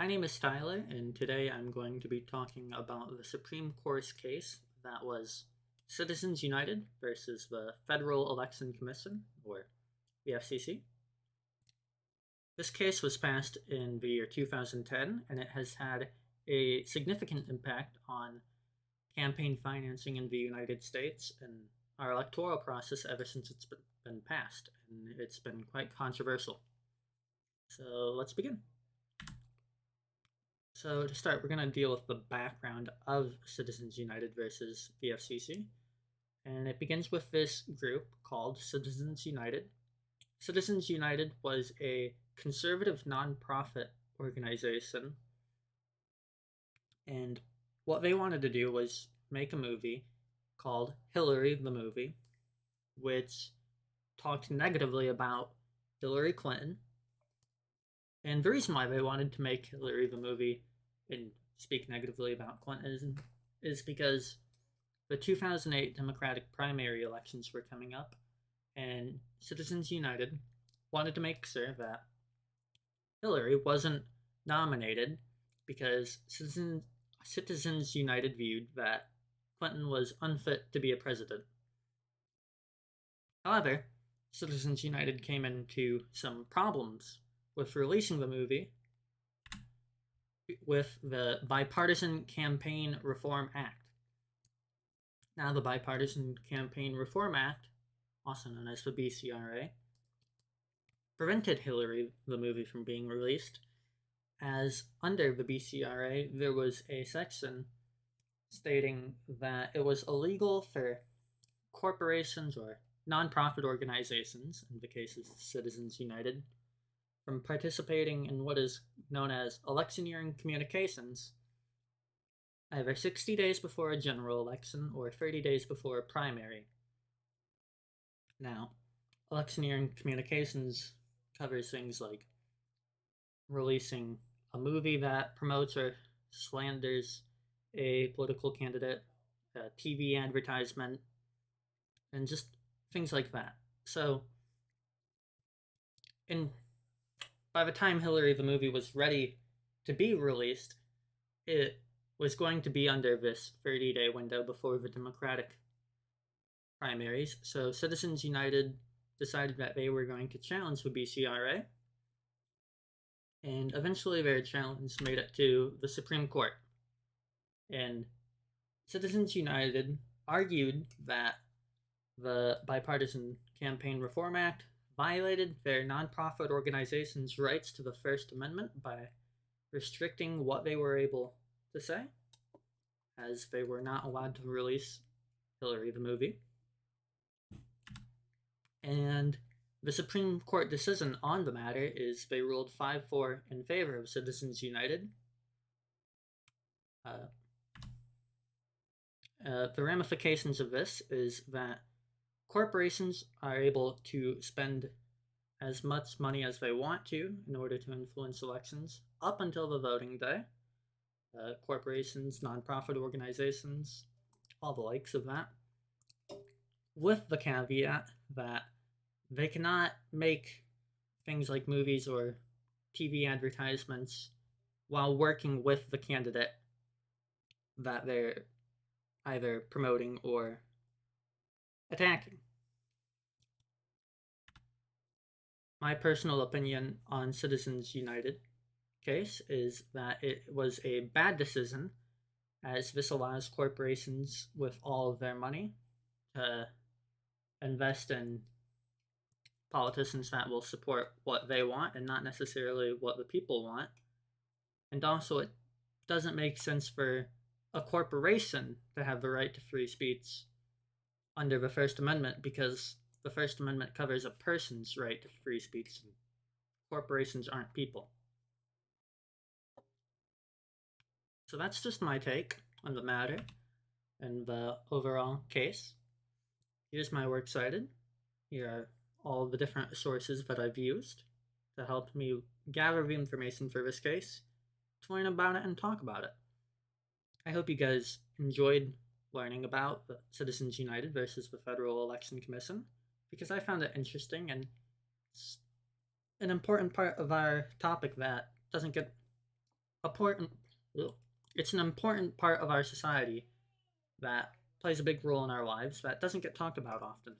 My name is Tyler, and today I'm going to be talking about the Supreme Court's case that was Citizens United versus the Federal Election Commission, or the FCC. This case was passed in the year 2010, and it has had a significant impact on campaign financing in the United States and our electoral process ever since it's been passed, and it's been quite controversial. So let's begin. So to start, we're going to deal with the background of Citizens United versus the FCC. And it begins with this group called Citizens United. Citizens United was a conservative nonprofit organization. And what they wanted to do was make a movie called Hillary the Movie, which talked negatively about Hillary Clinton. And the reason why they wanted to make Hillary the Movie and speak negatively about Clinton is because the 2008 Democratic primary elections were coming up, and Citizens United wanted to make sure that Hillary wasn't nominated because Citizens United viewed that Clinton was unfit to be a president. However, Citizens United came into some problems with releasing the movie with the Bipartisan Campaign Reform Act. Now, the Bipartisan Campaign Reform Act, also known as the BCRA, prevented Hillary the Movie from being released, as under the BCRA there was a section stating that it was illegal for corporations or nonprofit organizations, in the case of Citizens United, from participating in what is known as electioneering communications either 60 days before a general election or 30 days before a primary. Now, electioneering communications covers things like releasing a movie that promotes or slanders a political candidate, a TV advertisement, and just things like that. So, by the time Hillary the Movie was ready to be released, it was going to be under this 30-day window before the Democratic primaries. So Citizens United decided that they were going to challenge the BCRA, and eventually their challenge made it to the Supreme Court. And Citizens United argued that the Bipartisan Campaign Reform Act violated their nonprofit organizations' rights to the First Amendment by restricting what they were able to say, as they were not allowed to release Hillary the Movie. And the Supreme Court decision on the matter is they ruled 5-4 in favor of Citizens United. The ramifications of this is that corporations are able to spend as much money as they want to in order to influence elections up until the voting day. Corporations, nonprofit organizations, all the likes of that, with the caveat that they cannot make things like movies or TV advertisements while working with the candidate that they're either promoting or attacking. My personal opinion on Citizens United case is that it was a bad decision, as this allows corporations with all of their money to invest in politicians that will support what they want and not necessarily what the people want. And also, it doesn't make sense for a corporation to have the right to free speech under the First Amendment, because the First Amendment covers a person's right to free speech, and corporations aren't people. So that's just my take on the matter and the overall case. Here's my works cited. Here are all the different sources that I've used to help me gather the information for this case, to learn about it and talk about it. I hope you guys enjoyed learning about the Citizens United versus the Federal Election Commission, because I found it interesting and it's an important part of our topic that doesn't get important. It's an important part of our society that plays a big role in our lives that doesn't get talked about often.